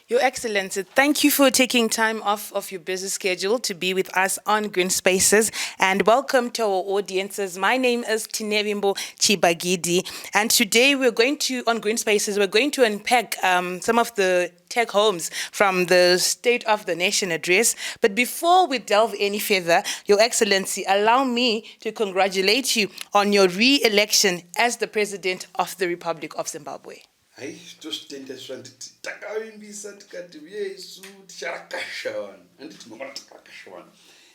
Your Excellency, thank you for taking time off of your busy schedule to be with us on Green Spaces, and welcome to our audiences. My name is Tinevimbo Chibagidi, and today on Green Spaces, we're going to unpack some of the tech homes from the State of the Nation address. But before we delve any further, Your Excellency, allow me to congratulate you on your re-election as the President of the Republic of Zimbabwe. Hayi tositendeswa nditi takavimbisa tikati vyesu ticharakashawana handiti makona takarakashawana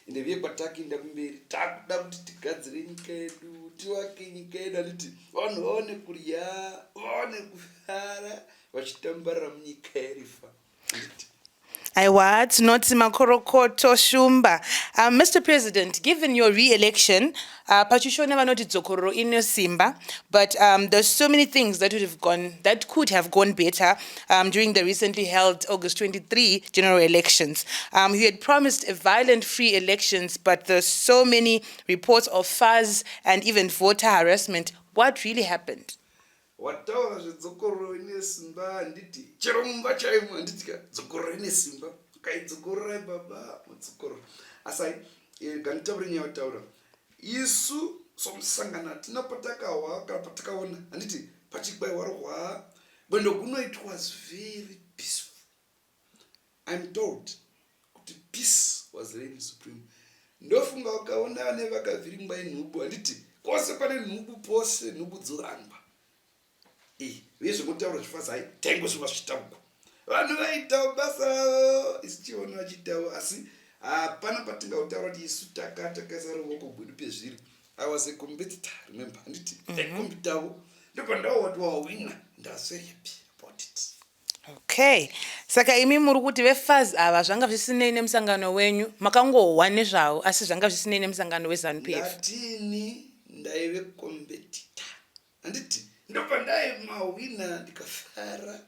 ende vye kwatakienda kumberi takuda kuti tigadzire nyika yedu tivake nyika yedu handiti vanhu vaone kurya vaone kufara vachitambarara munyika yerifa handiti Aiwa, tinoti makorokoto shumba. Mr. President, given your re-election, pachishona vanoti dzokororo inosimba, but there's so many things that could have gone better during the recently held August 23 general elections. You had promised a violent-free elections, but there's so many reports of fuzz and even voter harassment. What really happened? Wataura zvedzokororo ine simba handiti chero mumba chaimo handitika dzokororo ine simba kaidzokorora baba mudzokororo asai ganitaure nyaya wataura isu somusangana hatina patakawa kana patakaona handiti pachikwaihwarwa bwendo kuno it was very peaceful. I'm told kuti peace was reigning supreme. Ndofunga ukaona vane vakavhiringwa inhubu handiti kwose pane nhubu pose nhubu dzorangwa vezvekutaura zvifasa hai taingo zvima zvichitauko vanhu vaitawo basa ravo isichiona vachitawo asi hapana patingautaura kuti isu takaisa ruoko gwedu pezviri. I was a competitor, remember, handiti taikombitawo ndopandawati wawina ndasvery happy about it. Okay, saka imi muri kuti vefaz ava zvanga zvisinei nemusangano wenyu makangohwa nezvavo asi zvanga zvisinei nemusangano weZANU-PF. Ndatini ndaive competitor handiti ndopandai ndikafara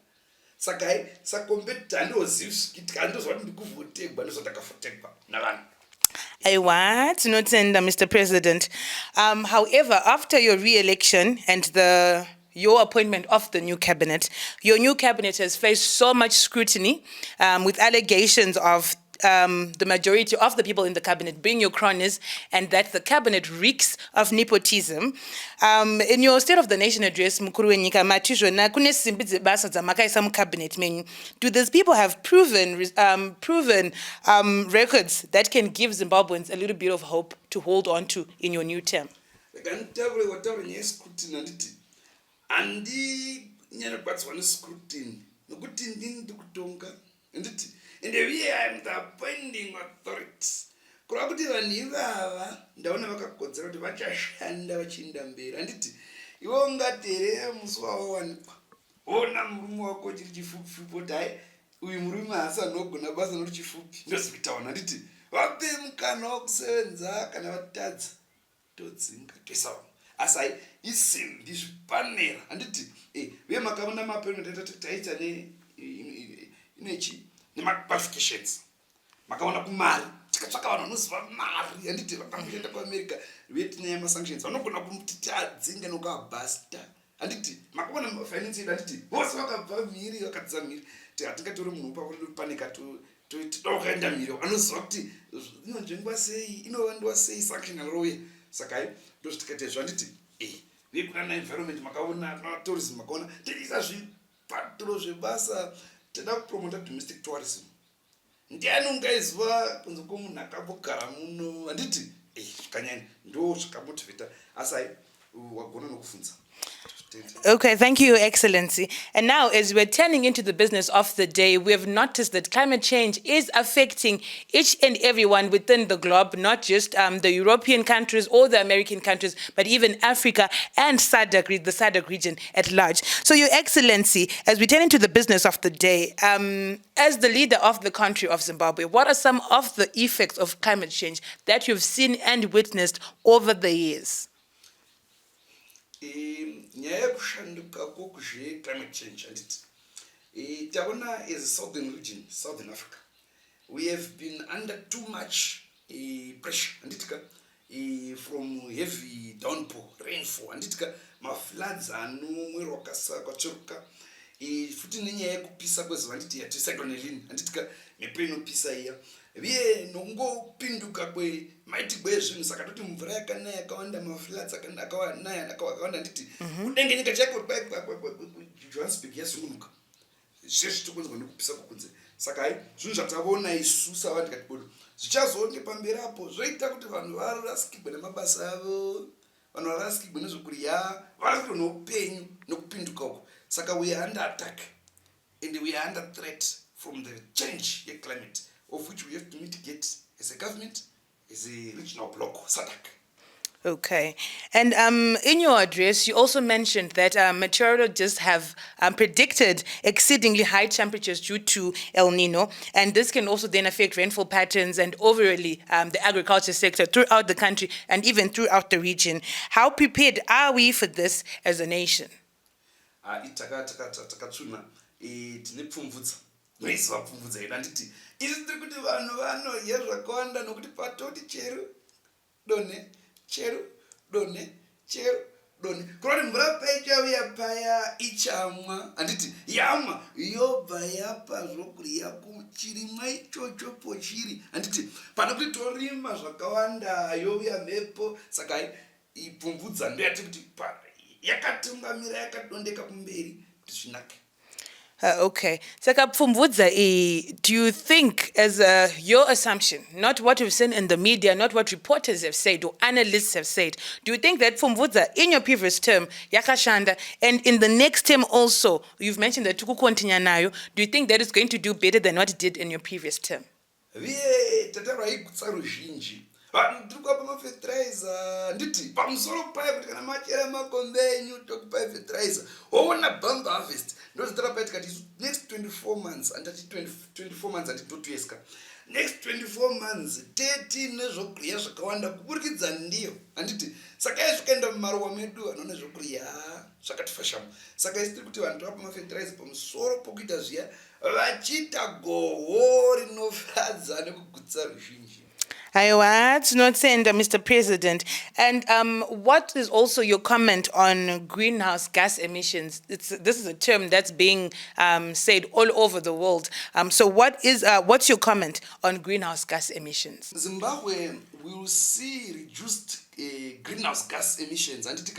saka hai sakompetitor handozivsvikiti handozva kuti ndikuvhotegwa ndozvatakafotegwa navanhu. Aiwa, tinotenda, Mr. President. However, after your re-election and your appointment of the new cabinet, your new cabinet has faced so much scrutiny with allegations of the majority of the people in the cabinet being your cronies, and that the cabinet reeks of nepotism. In your State of the Nation address, mukuru wenyika mati zvona kune simbi dzebasa dzamakaisa mucabinet menyu. Do these people have proven records that can give Zimbabweans a little bit of hope to hold on to in your new term? Ganitaure wataura nyaya scrutiny handiti handinyanya kubatsirwa nescrutiny nokuti ndini ndikutonga handiti and here I am the appointing authority. Kurava kuti vanhu ivava ndaona vakakodzera kuti vachashanda vachienda mberi handiti iwe ungati here musi wavawanikwa ona murume wako chiri chifupifupi kuti hai uyu murume haasi anogona basa nori chifupi ndozikutaona handiti vape mukana wakusevenza kana vatadza todzinga toisawa asi hai isimbi zvipanera handiti vemakavona maappointment taita nechi nemaqualifications makaona kumari tikatsvaka vanhu vanoziva mari handiti vakamboenda kuamerica vetinaye masanctions vanogona kuti adzinge nokuabhasta handiti makaona mafinance yedu handiti vose vakabva mhiri vakadza mhiri hatingatori munhu papapanika toda kukaenda mhiri anoziva kuti inonzvengwa sei inovandiwa sei sanction aroya saka hai ndozvitikatezvo handiti vekuna environment makaona tourism makaona tiisa zvipaturo zvebasa teda kupromota domestic tourism. Ndiani ungaiziva kunze kwomunhu akambogara muno handiti zvikanyanya ndo zvakamotivata asi hai wagona nokufunza. Okay, thank you, Your Excellency. And now, as we're turning into the business of the day, we have noticed that climate change is affecting each and everyone within the globe, not just the European countries or the American countries, but even Africa and the SADC region at large. So, Your Excellency, as we turn into the business of the day, as the leader of the country of Zimbabwe, what are some of the effects of climate change that you've seen and witnessed over the years? Nyaya yekushanduka kwezveclimate change handiti taona as a southern region, southern Africa, we have been under too much pressure handitika from heavy downpour, rainfall handitika mafloods anomwero kwakacheruka futi nenyaya yekupisa kwezuva handiti yaticyclone handiti mhepo inopisa iya viye nokungopinduka kwemaiti kwezvinhu saka toti mvura yakanaya yakawanda mafloods akanaya akawanda handiti kudengenyeka chaiko johannesburg yazungunuka zvizvi tokunzwa nekupisa kokunze saka hai zvinhu zvatavaona isu savanhu tikati bodo zvichazonge pamberi apo zvoita kuti vanhu varasikirwe nemabasa avo vanhu varasikirwe nezvokudya varasikirwe neupenyu nokupinduka uko saka we are under attack and we are under threat from the change yeclimate of which we have to mitigate as a government, as a regional bloc, SADC. Okay. And in your address, you also mentioned that meteorologists have predicted exceedingly high temperatures due to El Nino, and this can also then affect rainfall patterns and overall the agriculture sector throughout the country and even throughout the region. How prepared are we for this as a nation? Takatsuna tine pfumvudza noiziva pfumvudza ina nditi isi tiri kuti vanhu vanohya zvakawanda nokuti patoti chero donhe chero donhe chero donhe kuroti mvura paichauya paya ichamwa handiti yamwa yobva yapa zvokurya kuchirimwa ichocho pochiri handiti pana kuti torima zvakawanda youya mhepo saka ipfumvudza ndoyati kuti yakatungamira yakadondeka kumberi kuti zvinake. Okay. Saka Pfumvudza, do you think, as your assumption, not what we've seen in the media, not what reporters have said or analysts have said, do you think that Pfumvudza, in your previous term, yakashanda, and in the next term also, you've mentioned that tuku continue nayo, do you think that it's going to do better than what it did in your previous term? vanhu tiri kuapa mafetiraiza nditi pamusoro paya kuti kana machera makombe enyu tokupai fetiraiza woona bump harvest ndozitara paya tikati next 24 months andati 24 months anditotuyeska next 24 months 13 nezvokurya zvakawanda kuburikidza ndiyo handiti saka izvikaenda mumaruwa medu vanoona zvokurya zvakatifashamo saka isi tiri kuti vanhu tovapa mafetiraiza pamusoro pokuita zviya vachiita gohwo rinofadza nekugutsa ruzhinji. It's not saying that, Mr. President. And what is also your comment on greenhouse gas emissions? This is a term that's being said all over the world. So what's your comment on greenhouse gas emissions? Zimbabwe will see reduced greenhouse gas emissions and it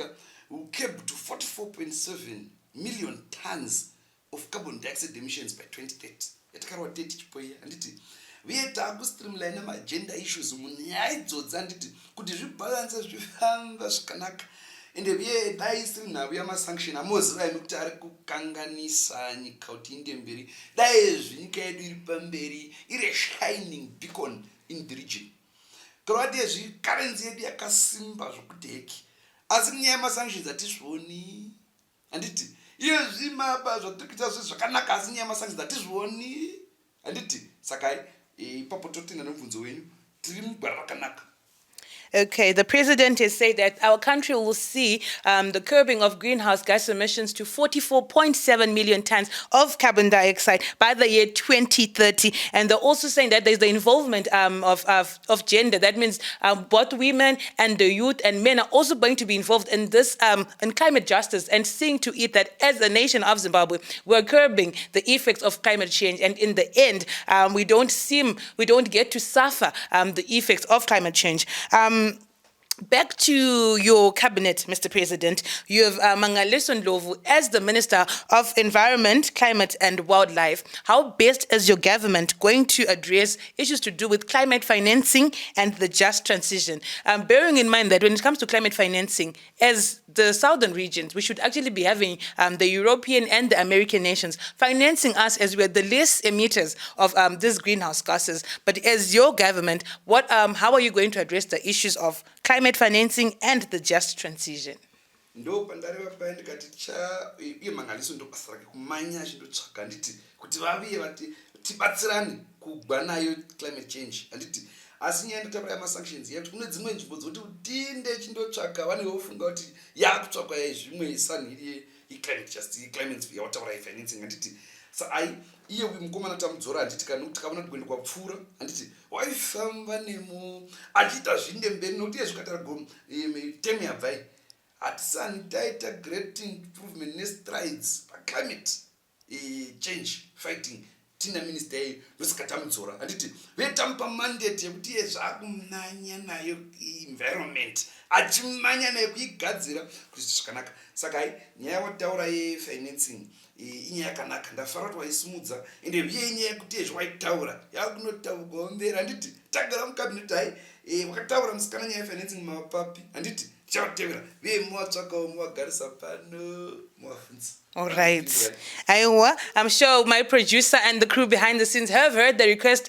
will cap to 44.7 million tons of carbon dioxide emissions by 2030. Yatakarwa 30 chipoya anditi viye taakustreamline magender issues munyaya idzodzi anditi kuti zvibalance zvifamba zvakanaka ende viye dai isiri nhau yamasanction amoziva imi kuti ari kukanganisa nyika kuti inde mberi dai zvinyika yedu iri pamberi iri shining beacon in the region kurati yezvikarenzi yedu yakasimba zvokuti heki asi munyaya yamasanctions hatizvioni handiti iyo zvimaba zvatiri kuita zvinhu zvakanaka asi nyaya yamasanctions hatizvioni handiti sakai ipapo totina nomubvunzo wenyu tiri mugwara rakanaka. Okay, the president has said that our country will see the curbing of greenhouse gas emissions to 44.7 million tons of carbon dioxide by the year 2030. And they're also saying that there's the involvement of gender. That means both women and the youth and men are also going to be involved in this, in climate justice, and seeing to it that as a nation of Zimbabwe, we're curbing the effects of climate change. And in the end, we don't get to suffer the effects of climate change. Back to your cabinet, Mr. President, you have Mangaliso Ndlovu as the Minister of Environment, Climate and Wildlife. How best is your government going to address issues to do with climate financing and the just transition? Bearing in mind that when it comes to climate financing, as the southern regions, we should actually be having the European and the American nations financing us as we're the least emitters of these greenhouse gases. But as your government, how are you going to address the issues of climate financing and the just transition? Ndo pandareva paya ndikati iye Mangaliso ndo basa rake kumanya achindotsvaga nditi kuti vaviye vati tibatsirane kugwa nayo climate change handiti asi nyaya ndotapara yamasanctions yati kune dzimwe nzvimbo dzoti tinde chindotsvaga vane vofunga kuti yakutsvakwa zvimwe isanhiri yeclimate justice climate yawataura yefinancing handiti ai iye mukomana tamudzora handiti kana kuti kavona kuenda kwapfuura handiti waifamba nemo achiita zvinde mberi nokuti iye zvikatara temu yabvai hatisani taita great improvement nestrides paclimate change fighting tina minister yeyu ndosaka tamudzora handiti vetamupa mandate yekuti iye zvaakumanya nayo environment achimanya nayo kuigadzira kuti zvakanaka saka hai nyaya wataura yefinancing inyaya yakanaka ndafara kuti waisimudza ende viye inyaya yekuti yezvawaitaura yakunotaurwa handiti tagara mukabinet hai wakataura musikana nyaya yefinancing mamapapi handiti tichautevera viye muwatsvakawo muwagarisa pano muwafunza. All right. I'm sure my producer and the crew behind the scenes have heard the request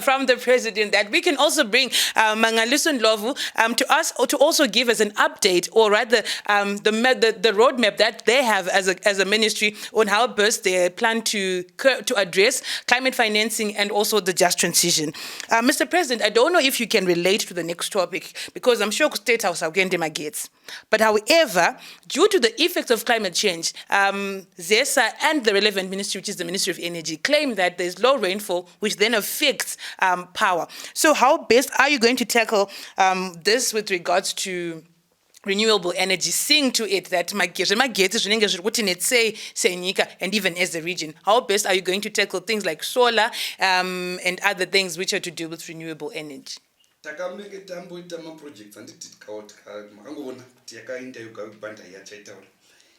from the president that we can also bring Mangaliso Ndlovu to us, or to also give us an update, or rather the roadmap that they have as a ministry on how best they plan to address climate financing and also the just transition. Mr. President, I don't know if you can relate to the next topic, because I'm sure State House gets. But however, due to the effects of climate change, ZESA and the relevant ministry, which is the Ministry of Energy, claim that there's low rainfall, which then affects power. So how best are you going to tackle this with regards to renewable energy, seeing to it that and even as a region, how best are you going to tackle things like solar and other things which are to do with renewable energy? Takameke tamboita maprojects handiti makangoona kuti yakaenda yoga kubanda yachaitaura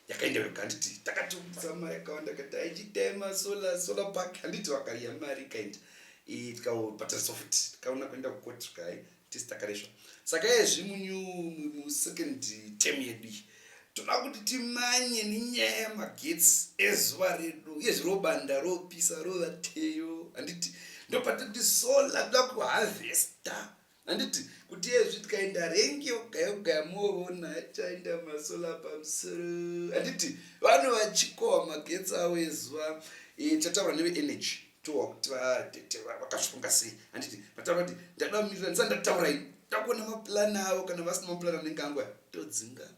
yakaenda yoga handiti takatibvisa yakawanda kati aichitema solar park handiti wakariya mari kaenda tikabhatisa futi tikaona kuenda kukoti kai tisi takareshwa saka yezvi musecond term yedu toda kuti timanye nenyaya yamagetsi ezuva redu yezvirobanda ropisa rovateyo handiti ndopatikuti solar toda kuharvesta handiti kuti yezvi tikaenda rengi yoga moona achaenda masola pamusoro handiti vanhu vachikohwa magetsi avo ezuva tataura neve-energy tohwa kuti vakazvifunga sei handiti vataura kuti ndada kumirira ndisa ndataura ini takuona mapulani avo kana vasina mapulani anenge angwa todzinga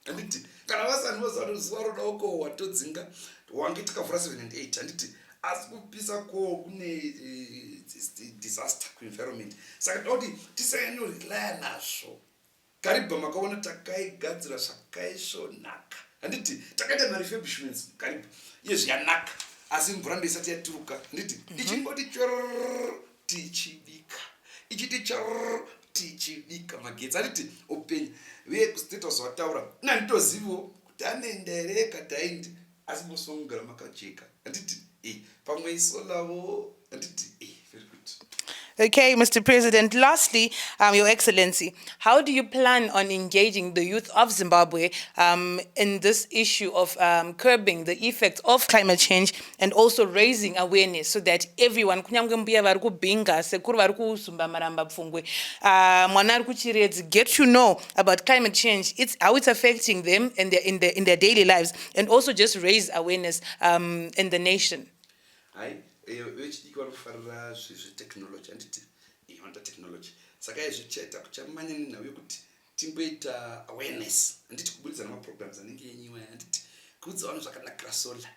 handiti kana vasanoza kuti zuva roda ukohwa todzinga wange tikavhura 7 and 8 handiti asi kupisa ko kune disaster kuenvironment saka toda kuti tisanyorelaya nazvo karibha makaona takaigadzira zvakaisvonaka handiti takaita marefurbishments karibha iye zviyanaka asi mvura ndo isati yaturuka handiti ichingoti chororo tichivika ichiti chororo tichivika magetsi handiti openya vekustate house vataura nanditozivo kuti anoenda here kati aindi asi mosongara makajeka handiti pamwe isolavo handiti very good. Okay, Mr. President. Lastly, Your Excellency, how do you plan on engaging the youth of Zimbabwe in this issue of curbing the effects of climate change and also raising awareness so that everyone, get to know about climate change, how it's affecting them in their daily lives, and also just raise awareness in the nation? Vechidiki vanofarira zvezvetechnology handiti vanoda technology saka yezvichaita kuchamanya nenhau yekuti timboita awareness handiti kubudisa namaprograms anenge enyiwa handiti kuudza vanhu zvakanakira solar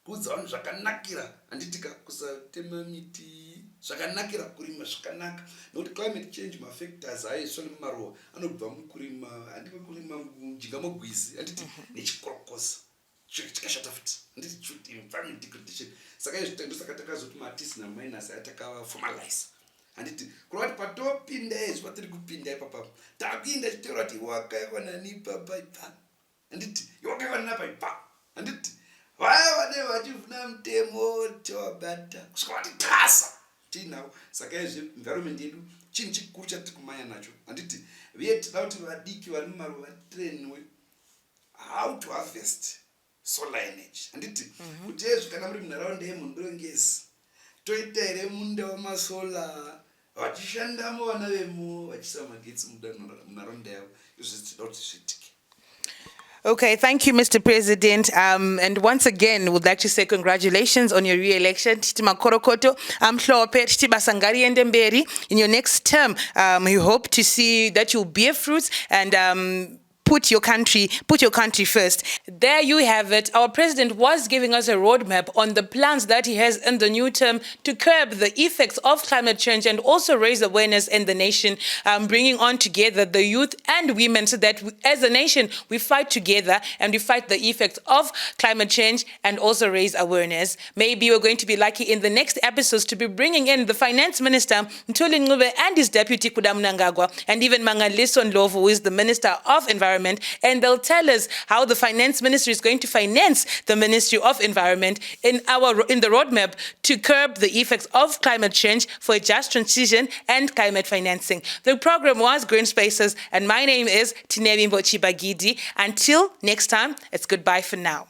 kuudza vanhu zvakanakira handiti kusatema miti zvakanakira kurima zvakanaka nokuti climate change mafactors aiswa nemumaruwa anobva mukurima handiko kurima mujinga mogwizi handiti nechikorokosa chikashata futi handiti environment degradation saka izvitandosaka takazoti matisi naminus atakavaformalize handiti kurova kuti patopinda izvi patiri kupinda ipapapo takuinda chitaura kuti wakaiwa nani ipapa ipa handiti wakaiwa nani apa ipa handiti vaya vane vachivhuna mutemo tewabata kusvika vatitasa tiinavo saka izvi environment yedu chinhu chikuru chatiri kumanya nacho handiti viye tida kuti vadiki vari mumaruva trainwe how to harvest solar energy handiti kuti yezvi kana muri munharaunda yemhondorongezi toita here munda wamasola vachishandamo vana vemo vachisa magetsi munharaunda yavo izvi tinoda kuti zviitike. Okay, thank you, Mr. President. And once again, would like to say congratulations on your re-election. In your next term, we hope to see that you'll bear fruits and put your country first. There you have it. Our president was giving us a roadmap on the plans that he has in the new term to curb the effects of climate change and also raise awareness in the nation, bringing on together the youth and women so that as a nation we fight together and we fight the effects of climate change and also raise awareness. Maybe we're going to be lucky in the next episodes to be bringing in the finance minister Mthuli Ncube and his deputy Kudamu Mnangagwa, and even Mangaliso Ndlovu, who is the minister of environment, and they'll tell us how the finance ministry is going to finance the Ministry of Environment in the roadmap to curb the effects of climate change for a just transition and climate financing. The program was Green Spaces, and my name is Tinebimbo Chibagidi. Until next time, it's goodbye for now.